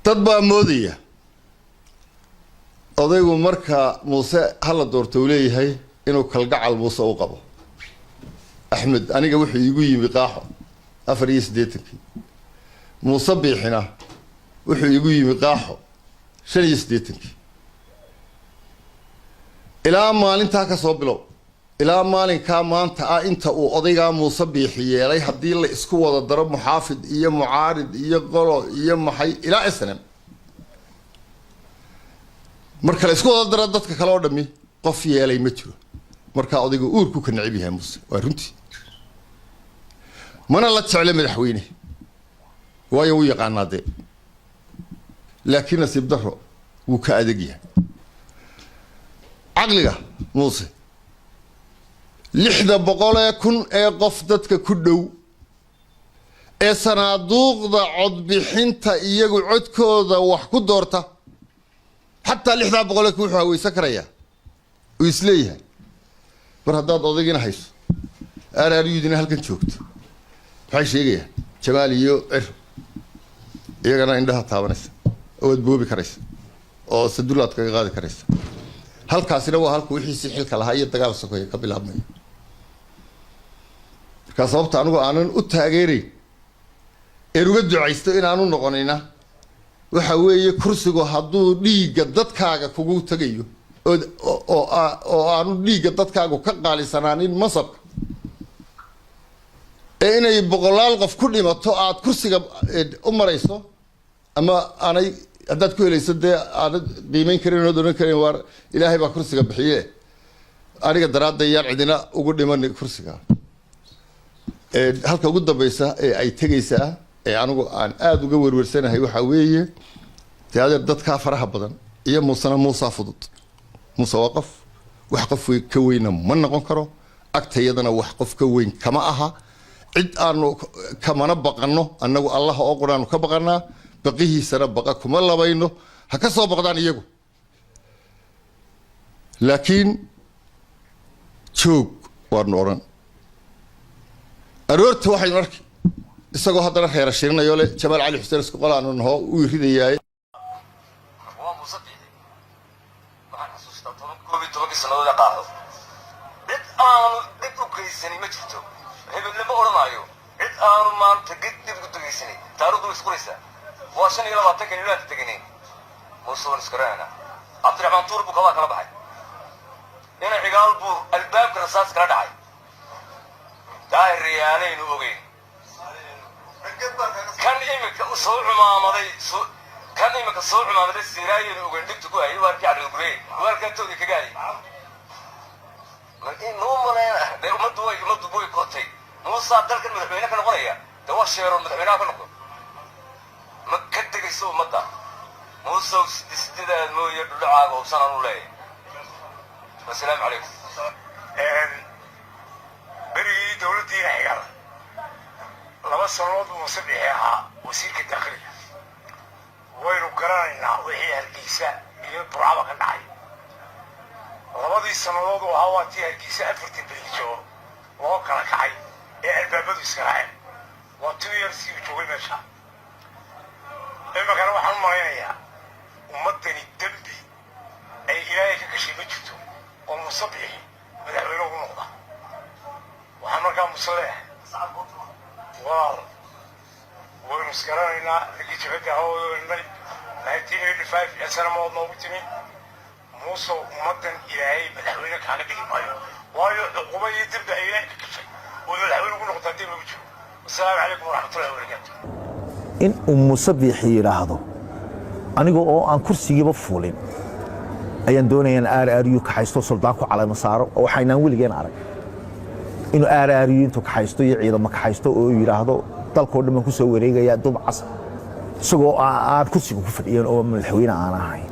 تطبع مودية أضيقوا مركا موسى هلا دورتولي هاي إنه كالقع الموسى وقبه أحمد أنا قوي يقوي بقاحه أفريس ديتك موسى بيحنا وحي يقوي بقاحه شريس ديتك إلى مالين تاكا صوبلو إلى مالين كامان تا أنت وأضيقا موسى بيحيي لي هدي اللي إسكو الضرب محافظ إيا معارض إيا قلو إيا محي إلى إسلام marka la isku wada daro dadka kale oo dhami qof yeelay ma jiro marka adigu uurku ka nacib yahay muuse waa runtii mana la jecel madaxweyne waayo uu yaqaanaade laakiin nasiib daro wuu ka adag yahay aqliga muuse 600,000 ee qof dadka ku dhow ee sanaaduuqda cod bixinta iyagu codkooda wax ku doorta حتى اللي حذا بقولك وحوا ويسكريا ويسليها برهداد أضيقنا حيس أنا أريدنا هلكن شوكت هاي شيء شماليو يجانا عندها ثابنس أو تبوبي كريس أو سدولات كغاد كريس هل كاسينا وهل كوي حيس حل كلا هاي التجارب سكوي قبل عمي كسبت أنا أتهاجري إروج عيست إن أنا نقولنا وحوي كرسيو هادو ديغا ددكاغا كوغو تغيو او انو ديغا ددكاغو كقالي سنانين مصب اني بقولال قف كديمتو اد كرسيغا امريسو اما انا هداد كويليسو دي اد ديمين كرينو دون كرين وار الهي با كرسيغا بخييه aniga daraadayaan cidina ugu dhiman kursiga halka ugu dambaysa ee ay tagaysaa anigu aan aad uga warwarsanahay waxa weeye taada dadka faraha badan iyo Muuse fudud Muuse waqaf wax qof ka weyn ma noqon karo agtayadana wax qof ka weyn kama aha cid aanu kamana baqano anagu Allah oo quraanu ka baqanaa baqihiisana baqa kuma labayno ha ka soo baqdaan iyagu laakiin joog waan oran aroorta waxay markii isagoo haddana khayr shirinayo le Jamaal Ali Xuseen isku qolaano noo u ridayaay waa musabbixi waxaan xasuustaa toban sanadooda qaado cid aanu dib u geysanay ma jirto hebel lama oranayo cid aanu maanta dib u geysanay taariikhdu isku raysa waa 25 kan ilaa tagaynay Muuse iskaraana Abdiraxmaan Tuur buu kala baxay ina cigaal buu albaabka rasaas kala dhacay daahiriyaalaynu ogeyn كان إيمك صوع مامضي كان إيمك صوع مامضي السراير وقندك تقولي وارجع للقري وارجع تودي كجاري إيه نومنا ده مدوي كوتي موسى ترك المدحوينة كانوا قرية ده الشهر المدحوينة كانوا ما كتك يسوع متى موسى استدعاء مو يدعى وصار نولي السلام عليكم بري دولتي رحيل laba sanood uu sabiixaa wasiirka dakhliga waynu garanaynaa wixii hargeysa iyo burcaba ka dhacay labadii sanadood oo hawaatii hargeysa 40 bilyan loo kala kacay ee albaabadu iska raaceen waa 2 years uu joogay meesha imagana waxaan malaynayaa ummadani dambi ay ilaahay ka gashay ma jirto oo musabbixi madaxweyne ugu noqda waxaan markaa musale واو ونسكرنا اللي جبته هو الملك 1985 سنة ما موتني موسى مدن إلهي مدحوينك على بيجي مايو وايو عقوبة يتبع إلهك كشيء والمدحوين يقولوا نقطتين بوجهه والسلام عليكم ورحمة الله وبركاته إن مصبح يراهضو أنا جو أن كرسي بفولين أيان دوني أن أريو كحيستو سلطانكو على مساره أو حيناول جين عرق إنه أريو أنتو كحيستو يعيد ما كحيستو أو يراهضو dalkoo dhan ku soo wareegaya dubcas isagoo aad ku sigu ku fadhiyeen oo madaxweyne aan ahay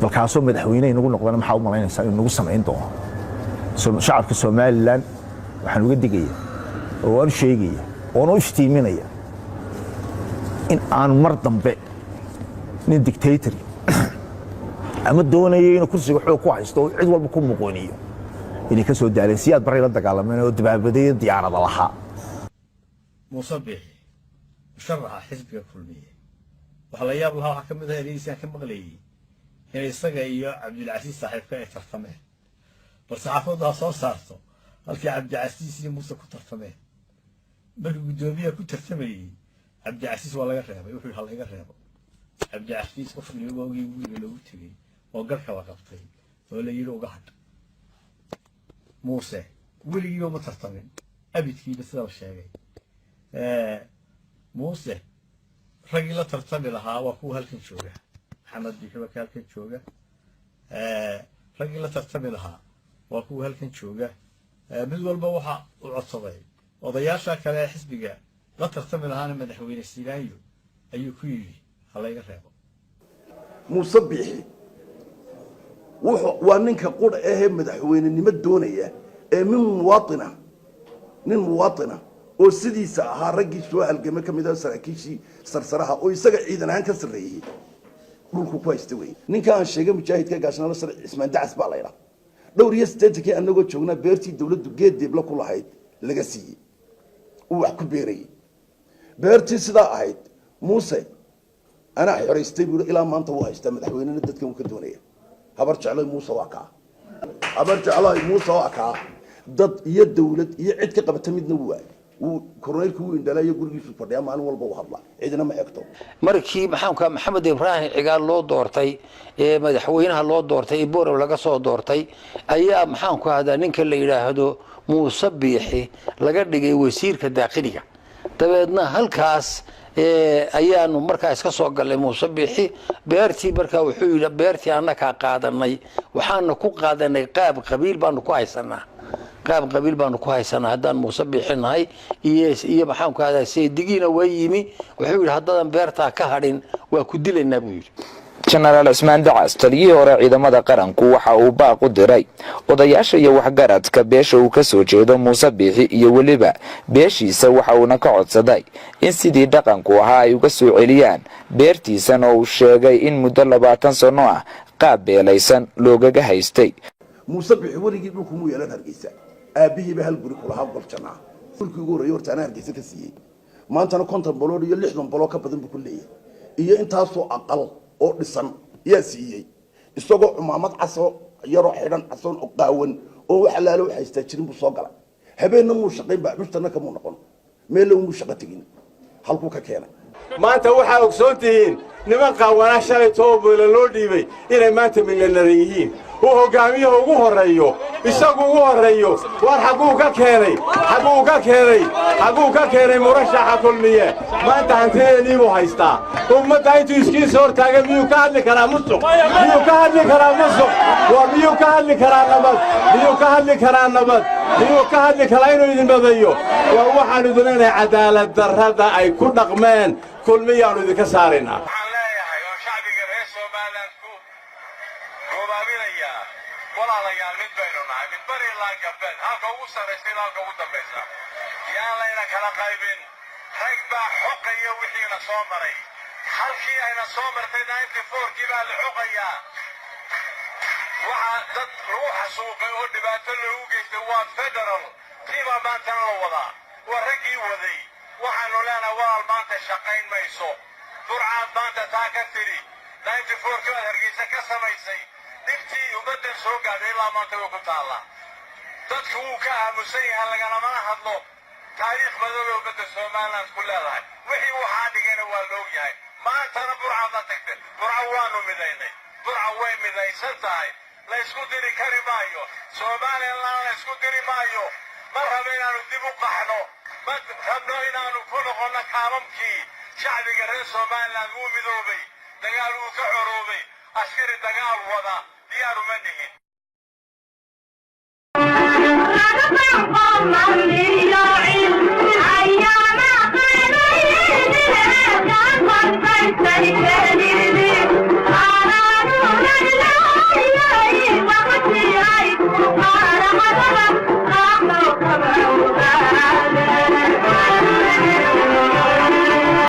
dalkaasoo madaxweyne inagu noqdana maxaa u malaynaysaa inuu nagu sameyn doono shacabka Soomaaliland waxaan uga digaya oo aan sheegaya oo aan iftiiminaya in aan mar dambe nin dictator ama doonayay inuu kursiga xoog ku haysto cid walba ku muqooniyo inay ka soo daaleen siyaad bari la dagaalameen oo dibaabadeed diyaarada lahaa مصبحي شرع حزب كلمية وحلا ياب الله حكم ذا ليس كم غلي يعني الصقي عبد العزيز صاحب كأي ترتمه بس حافظها صار صارته هالك عبد العزيز موسى كنت ترتمه بل قدومية كنت ترتمي عبد العزيز ولا يقرب يقول هلا يقرب عبد العزيز قف اللي هو يقول له تبي وقرك وقفتي ولا يلو قهد موسى ولي يوم ترتمين أبيت في بس هذا الشيء موسى رجل ترتمي لها وأخوها الكن شوجة محمد بيحبك الكن شوجة رجل ترتمي لها وأخوها الكن شوجة مدول بوحة وعصبي وضياشا كلا حسبك لا ترتمي لها مدحوين السيلايو أيو كيلي الله يقربه موسى بيحي وأنك قول مدحوين النمى الدونية من مواطنة oo sidiisa ahaa ragii soo halgamay kamid ah saraakiishii sarsaraha oo isaga ciidan aan ka sareeyay dhulku ku haystay way ninka aan sheegay mujaahidka gaashanada sar Ismaan Dacas baa la yiraahdaa dhowr iyo 80 anagoo joognaa beertii dawladdu geed dibla ku lahayd laga siiyay uu wax ku beeray beertii sidaa ahayd Muuse ana xoreystay buu ilaa maanta uu haysta madaxweynaha dadka uu ka doonaya habar jeclay Muuse waa ka dad iyo dawlad iyo cid ka qabata midna waa كورنيلكو إندلايا يقول في البرية ما نقول بوهضلا عندنا ما يكتب. مركي محمد إبراهيم عقال لو دورتي مدحوينها لو دورتي بورا ولا قصو دورتي أيام محامك هذا ننك اللي يلاهدو مصبيحي لقد لقي وسير كداخلية تبعدنا هالكاس أيانو مركا إسكسو قال لي مصبيحي بيرتي بركا وحيل بيرتي أنا كقادني وحنا كو قادني قاب قبيل بانو كويسنا قاب قبيل بانو كويسنا هدان مصبيحين هاي إيه محامك هذا سيدقينا ويمي وحيل هدان بيرتا كهرين وكدل النبي jenaraal Ismaan Dacas taliyihii hore ciidamada qaranku waxa uu baaq u diray odayaasha iyo waxgaradka beesha uu ka soo jeedo Muuse Biixi iyo waliba beeshiisa waxa uu ka codsaday in sidii dhaqanku ahaa ay uga soo celiyaan beertiisan oo uu sheegay in muddo 20 sano ah qaab beelaysan loogaga haystay Muuse Biixi waligii dhulku muu yeelan Hargeysa aabihiiba hal guri kula hab galjanaa dhulkii ugu horeeyay horta Hargeysa ka siiyay maantana 50 balood iyo 60 balood ka badan buu ku leeyahay iyo intaasoo aqal oo dhisan yaa siiyay isagoo umaamad caso yaro xiran casoon oo qaawan oo wax laalo haysta jirin buu soo galay habeenna muu shaqayn baa cushtana kama noqon meel uu shaqo tagin halku ka keenay maanta waxa ogsoontihiin niman qaawana shalay toobol loo dhiibay inay maanta milyaneer yihiin oo hogaamiyaha ugu horeeyo isagu ugu horeeyo war xaquu ka keenay murashaxa kulmiye maanta hantideedii buu haystaa ummadda intuu iskiin soo hortaagan miyuu ka hadli karaa musuq miyuu ka hadli karaa nabad miyuu ka hadli karaa inuu idin badayo waa waxaanu idinleenahay cadaalad darrada ay ku dhaqmeen kulmiyaanu idinka saaraynaa walaalayaal mid baynu nahay mid bari ilaa galbeed halka ugu sarraysa ilaa halka ugu dambaysa yaan layna kala qaybin rag baa xoqaya wixiina soo maray halkii ayna soo martay 94kii baa la xoqayaa waxaa dad lagu xasuuqay oo dhibaato loogu geystay waa federal tiibaa maantana la wadaa waa raggii waday waxaanu leenahay walaal maanta shaqayn mayso burcaad maanta taa ka tidhi 94kii baad Hargeysa ka samaysay dibtii ummadda soo gaadhay ilaa maanta way ku taallaa dadku wuu ka aamusan yahay laganamana hadlo taariikh madow ummadda Soomaaliland ku leedahay wixii waxaa dhigayna waa la og yahay maantana burcaad la tagtay burca waanu midaynay burca way midaysan tahay la isku diri kari maayo Soomaaliland la isku diri maayo ma rabo inaanu dib u qaxno ma rabno inaanu ku noqono kaalamkii shacbiga reer Soomaaliland wuu midoobay dagaal wuu ka xoroobay askari dagaal wada diyaaru ma nihin أيام قليل